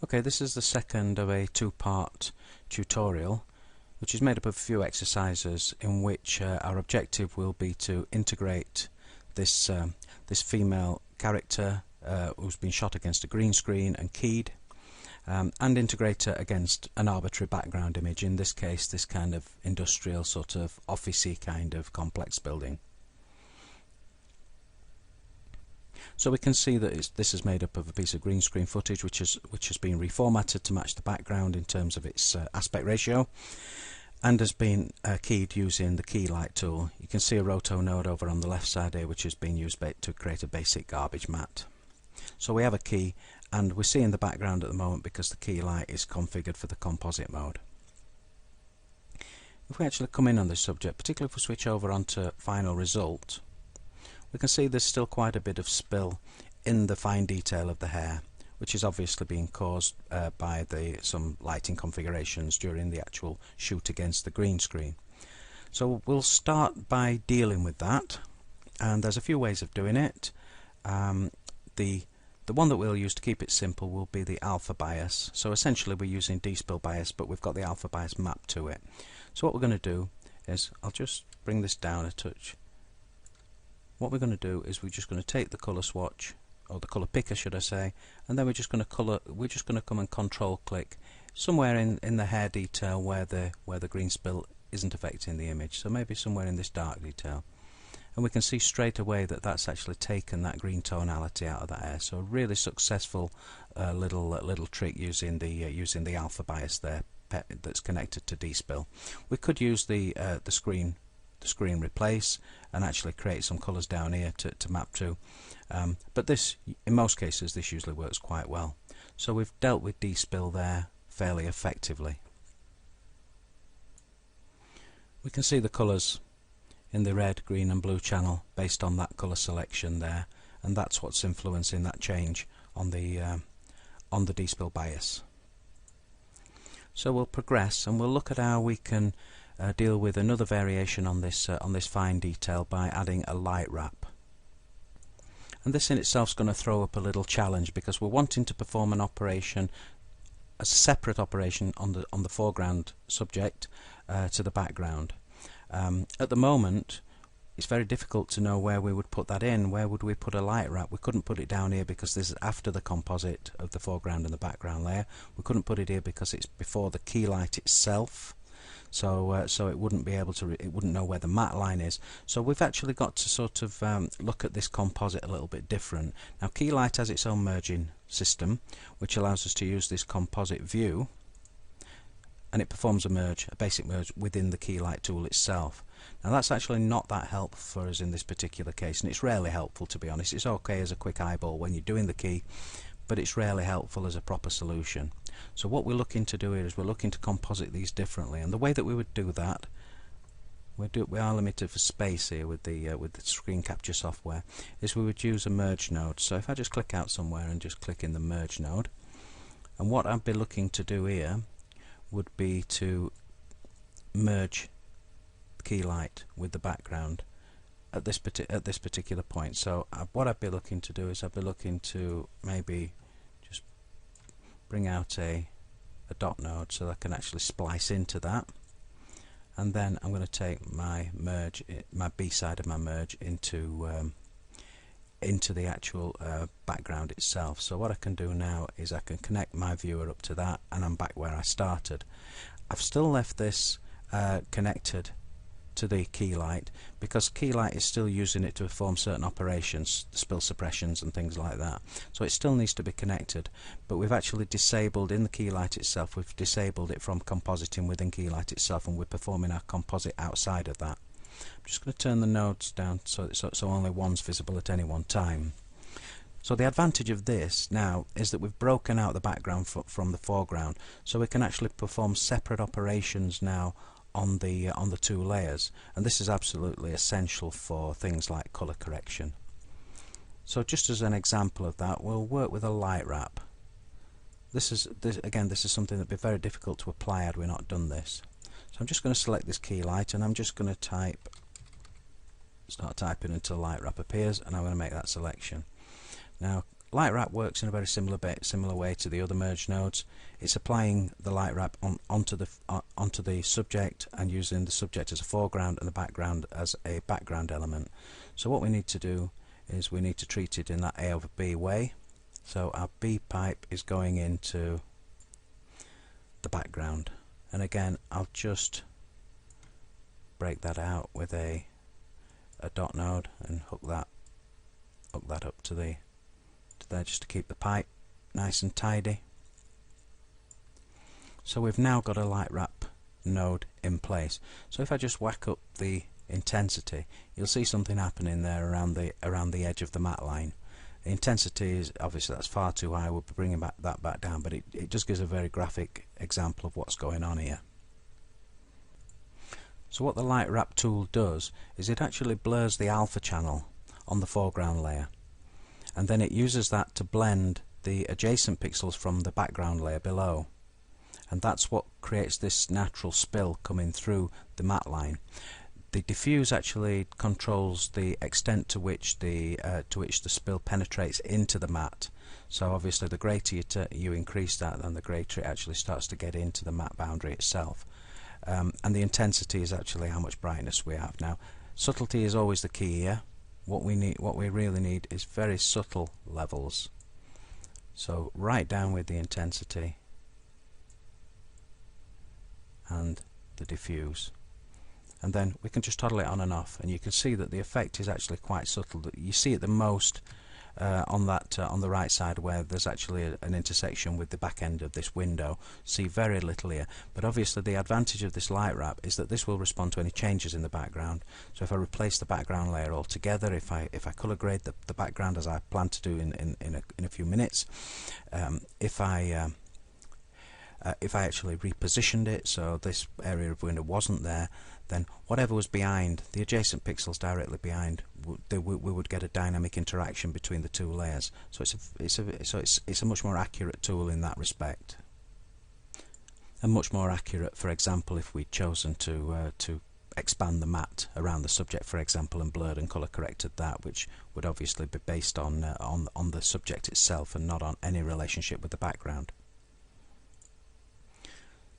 Okay, this is the second of a two-part tutorial which is made up of a few exercises in which our objective will be to integrate this female character who's been shot against a green screen and keyed, and integrate her against an arbitrary background image, in this case this kind of industrial sort of officey kind of complex building. So we can see that this is made up of a piece of green screen footage which has been reformatted to match the background in terms of its aspect ratio, and has been keyed using the Keylight tool. You can see a roto node over on the left side here which has been used to create a basic garbage matte. So we have a key, and we're seeing the background at the moment because the Keylight is configured for the composite mode. If we actually come in on this subject, particularly if we switch over onto final result, we can see there's still quite a bit of spill in the fine detail of the hair, which is obviously being caused by some lighting configurations during the actual shoot against the green screen. So we'll start by dealing with that, and there's a few ways of doing it. The one that we'll use to keep it simple will be the alpha bias. So essentially we're using D-spill bias, but we've got the alpha bias mapped to it. So what we're going to do is, I'll just bring this down a touch. What we're going to do is we're just going to take the colour swatch, or the colour picker should I say, and then we're just going to come and control click somewhere in the hair detail where the green spill isn't affecting the image. So maybe somewhere in this dark detail. And we can see straight away that that's actually taken that green tonality out of that hair. So a really successful little trick using the alpha bias there that's connected to D-spill. We could use the screen replace and actually create some colours down here to map to, but this, in most cases, this usually works quite well. So we've dealt with D-spill there fairly effectively. We can see the colours in the red, green and blue channel based on that colour selection there, and that's what's influencing that change on the D-spill bias. So we'll progress and we'll look at how we can deal with another variation on this fine detail by adding a light wrap. And this in itself is going to throw up a little challenge, because we're wanting to perform an operation, a separate operation on the foreground subject to the background. At the moment it's very difficult to know where we would put that in. Where would we put a light wrap? We couldn't put it down here because this is after the composite of the foreground and the background layer. We couldn't put it here because it's before the Keylight itself. So it wouldn't be able to, it wouldn't know where the matte line is. So we've actually got to sort of look at this composite a little bit different. Now Keylight has its own merging system, which allows us to use this composite view, and it performs a basic merge within the Keylight tool itself. Now that's actually not that helpful for us in this particular case, and it's rarely helpful, to be honest. It's okay as a quick eyeball when you're doing the key, but it's rarely helpful as a proper solution. So what we're looking to do here is we're looking to composite these differently, and the way that we would do that, we are limited for space here with the screen capture software, is we would use a merge node. So if I just click out somewhere and just click in the merge node, and what I'd be looking to do here would be to merge Keylight with the background at this particular point. So what I'd be looking to do is I'd be looking to maybe just bring out a dot node so that I can actually splice into that, and then I'm going to take my merge, my B side of my merge into the actual background itself. So what I can do now is I can connect my viewer up to that, and I'm back where I started. I've still left this connected to the Keylight because Keylight is still using it to perform certain operations, spill suppressions and things like that. So it still needs to be connected, but we've actually disabled in the Keylight itself, we've disabled it from compositing within Keylight itself, and we're performing our composite outside of that. I'm just going to turn the nodes down so only one's visible at any one time. So the advantage of this now is that we've broken out the background from the foreground, so we can actually perform separate operations now on the two layers, and this is absolutely essential for things like colour correction. So just as an example of that, we'll work with a light wrap. This is something that'd be very difficult to apply had we not done this. So I'm just going to select this Keylight, and I'm just going to start typing until light wrap appears, and I'm going to make that selection. Now light wrap works in a very similar way to the other merge nodes. It's applying the light wrap onto the subject and using the subject as a foreground and the background as a background element. So what we need to do is we need to treat it in that A over B way. So our B pipe is going into the background, and again I'll just break that out with a dot node and hook that up to there just to keep the pipe nice and tidy. So we've now got a light wrap node in place. So if I just whack up the intensity, you'll see something happening there around the edge of the matte line. The intensity is obviously, that's far too high. We'll be bringing that back down, but it just gives a very graphic example of what's going on here. So what the light wrap tool does is it actually blurs the alpha channel on the foreground layer, and then it uses that to blend the adjacent pixels from the background layer below, and that's what creates this natural spill coming through the matte line. The diffuse actually controls the extent to which the spill penetrates into the matte. So obviously the greater you increase that, then the greater it actually starts to get into the matte boundary itself. And the intensity is actually how much brightness we have. Now, subtlety is always the key here. What we really need is very subtle levels. So right down with the intensity and the diffuse, and then we can just toggle it on and off, and you can see that the effect is actually quite subtle. You see it the most on the right side, where there's actually an intersection with the back end of this window. See very little here, but obviously the advantage of this light wrap is that this will respond to any changes in the background. So if I replace the background layer altogether, if I color grade the background as I plan to do in a few minutes, if I actually repositioned it so this area of window wasn't there, then whatever was behind, the adjacent pixels directly behind, we would get a dynamic interaction between the two layers. So it's a much more accurate tool in that respect, and much more accurate, for example, if we'd chosen to expand the matte around the subject, for example, and blurred and color corrected that, which would obviously be based on the subject itself and not on any relationship with the background.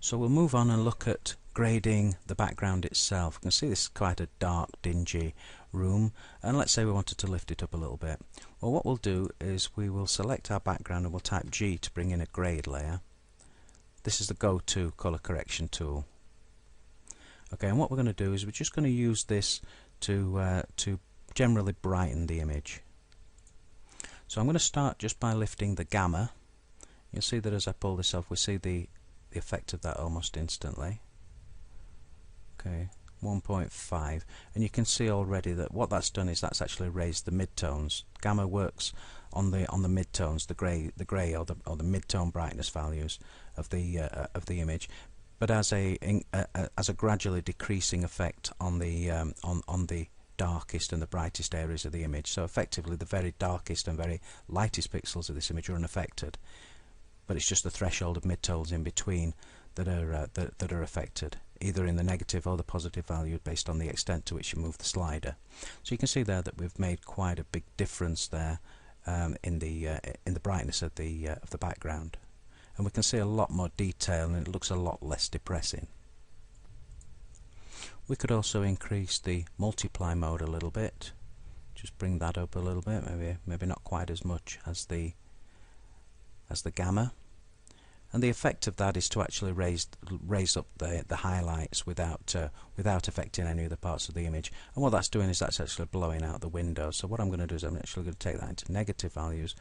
So we'll move on and look at grading the background itself. You can see this is quite a dark, dingy room, and let's say we wanted to lift it up a little bit. Well, what we'll do is we will select our background and we'll type G to bring in a grade layer. This is the go-to color correction tool. Okay, and what we're going to do is we're just going to use this to generally brighten the image. So I'm going to start just by lifting the gamma. You'll see that as I pull this off, we see the effect of that almost instantly. Okay, 1.5, and you can see already that what that's done is that's actually raised the midtones. Gamma works on the midtones, the grey or the midtone brightness values of the image, but as a gradually decreasing effect on the darkest and the brightest areas of the image. So effectively, the very darkest and very lightest pixels of this image are unaffected, but it's just the threshold of midtones in between that are affected, either in the negative or the positive value based on the extent to which you move the slider. So you can see there that we've made quite a big difference there in the brightness of the background, and we can see a lot more detail, and it looks a lot less depressing. We could also increase the multiply mode a little bit, just bring that up a little bit, maybe not quite as much as the gamma, and the effect of that is to actually raise up the highlights without affecting any other parts of the image. And what that's doing is that's actually blowing out the window. So what I'm going to do is I'm actually going to take that into negative values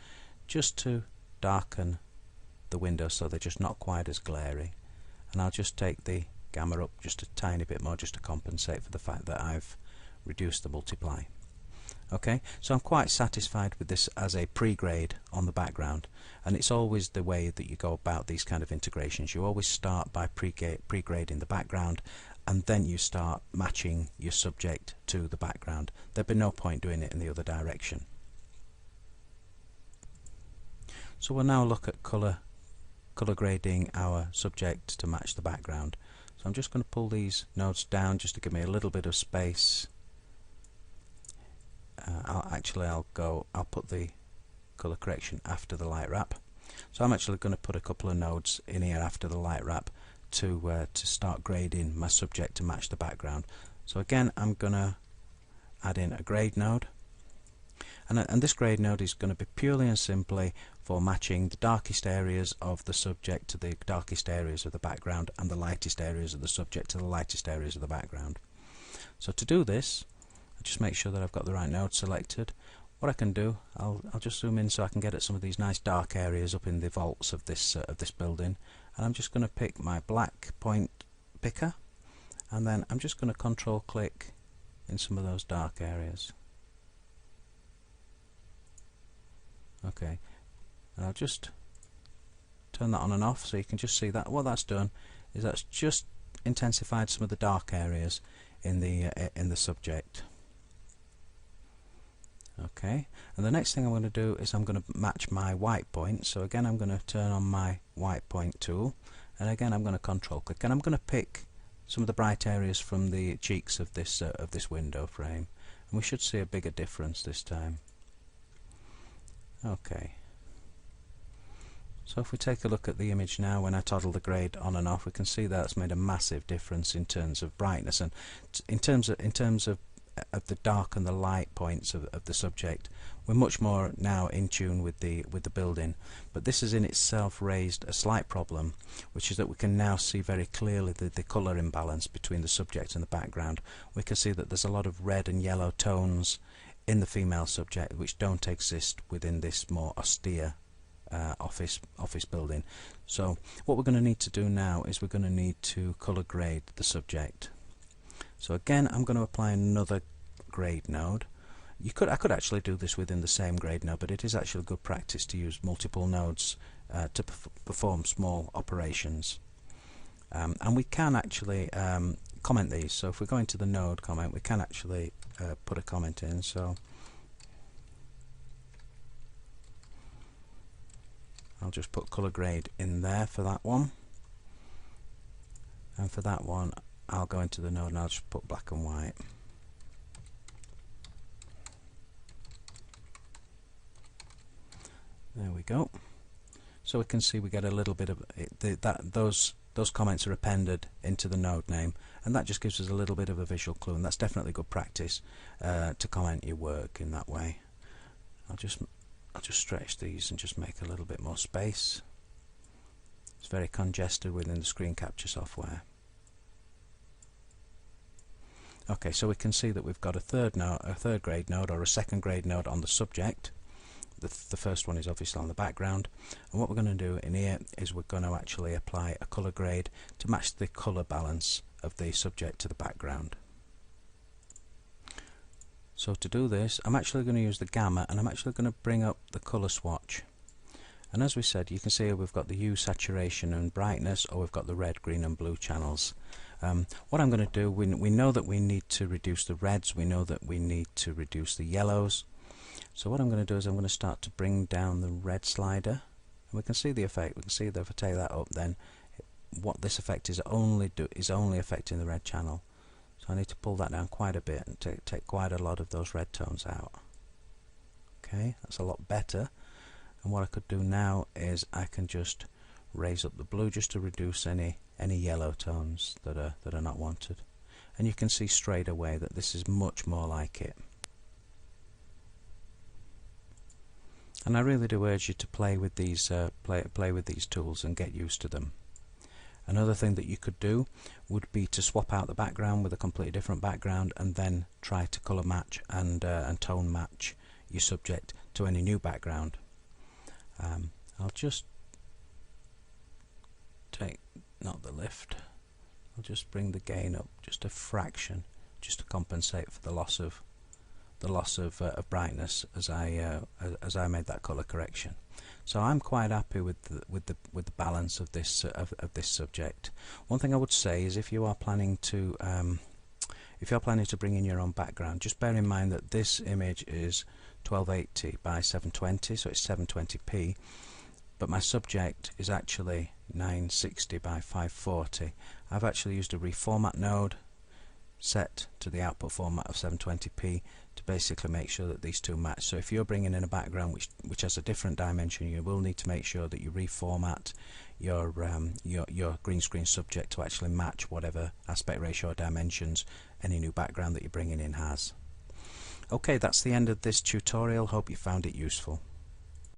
just to darken the window so they're just not quite as glary, and I'll just take the gamma up just a tiny bit more just to compensate for the fact that I've reduced the multiply. Okay, so I'm quite satisfied with this as a pre-grade on the background, and it's always the way that you go about these kind of integrations. You always start by pre-grading the background, and then you start matching your subject to the background. There'd be no point doing it in the other direction. So we'll now look at color grading our subject to match the background. So I'm just going to pull these nodes down just to give me a little bit of space. I'll put the colour correction after the light wrap. So I'm actually going to put a couple of nodes in here after the light wrap to start grading my subject to match the background. So again, I'm going to add in a grade node, and this grade node is going to be purely and simply for matching the darkest areas of the subject to the darkest areas of the background, and the lightest areas of the subject to the lightest areas of the background. So to do this, I just make sure that I've got the right node selected. What I can do, I'll just zoom in so I can get at some of these nice dark areas up in the vaults of this building, and I'm just going to pick my black point picker, and then I'm just going to control click in some of those dark areas. Okay, and I'll just turn that on and off so you can just see that what that's done is that's just intensified some of the dark areas in the subject. Okay, and the next thing I'm going to do is I'm going to match my white point. So again, I'm going to turn on my white point tool, and again I'm going to control click, and I'm going to pick some of the bright areas from the cheeks of this window frame, and we should see a bigger difference this time. Okay, so if we take a look at the image now, when I toggle the grade on and off, we can see that's made a massive difference in terms of brightness, and in terms of the dark and the light points of the subject. We're much more now in tune with the building, but this has in itself raised a slight problem, which is that we can now see very clearly the colour imbalance between the subject and the background. We can see that there's a lot of red and yellow tones in the female subject which don't exist within this more austere office building. So what we're going to need to do now is we're going to need to colour grade the subject. So again, I'm going to apply another grade node. I could actually do this within the same grade node, but it is actually good practice to use multiple nodes to perform small operations. And we can actually comment these. So if we go into the node comment, we can actually put a comment in. So I'll just put colour grade in there for that one, and for that one I'll go into the node and I'll just put black and white. There we go. So we can see we get a little bit of those comments are appended into the node name, and that just gives us a little bit of a visual clue, and that's definitely good practice to comment your work in that way. I'll just stretch these and just make a little bit more space. It's very congested within the screen capture software. Okay, so we can see that we've got a third grade node or a second grade node on the subject. The first one is obviously on the background, and what we're going to do in here is we're going to actually apply a colour grade to match the colour balance of the subject to the background. So to do this, I'm actually going to use the gamma, and I'm actually going to bring up the colour swatch. And as we said, you can see here we've got the hue, saturation and brightness, or we've got the red, green and blue channels. What I'm going to do, we know that we need to reduce the reds, we know that we need to reduce the yellows. So what I'm going to do is I'm going to start to bring down the red slider, and we can see the effect. We can see that if I take that up, then what this effect is only affecting the red channel. So I need to pull that down quite a bit and take quite a lot of those red tones out. Okay, that's a lot better. And what I could do now is I can just raise up the blue just to reduce any yellow tones that are not wanted. And you can see straight away that this is much more like it. And I really do urge you to play with these play with these tools and get used to them. Another thing that you could do would be to swap out the background with a completely different background, and then try to colour match and tone match your subject to any new background. I'll just take, not the lift, I'll just bring the gain up just a fraction, just to compensate for the loss of brightness as I made that colour correction. So I'm quite happy with the balance of this subject. One thing I would say is if you are planning to bring in your own background, just bear in mind that this image is 1280 by 720, so it's 720p, but my subject is actually 960 by 540. I've actually used a reformat node set to the output format of 720p to basically make sure that these two match. So if you're bringing in a background which has a different dimension, you will need to make sure that you reformat your green screen subject to actually match whatever aspect ratio or dimensions any new background that you're bringing in has. Okay, that's the end of this tutorial. Hope you found it useful.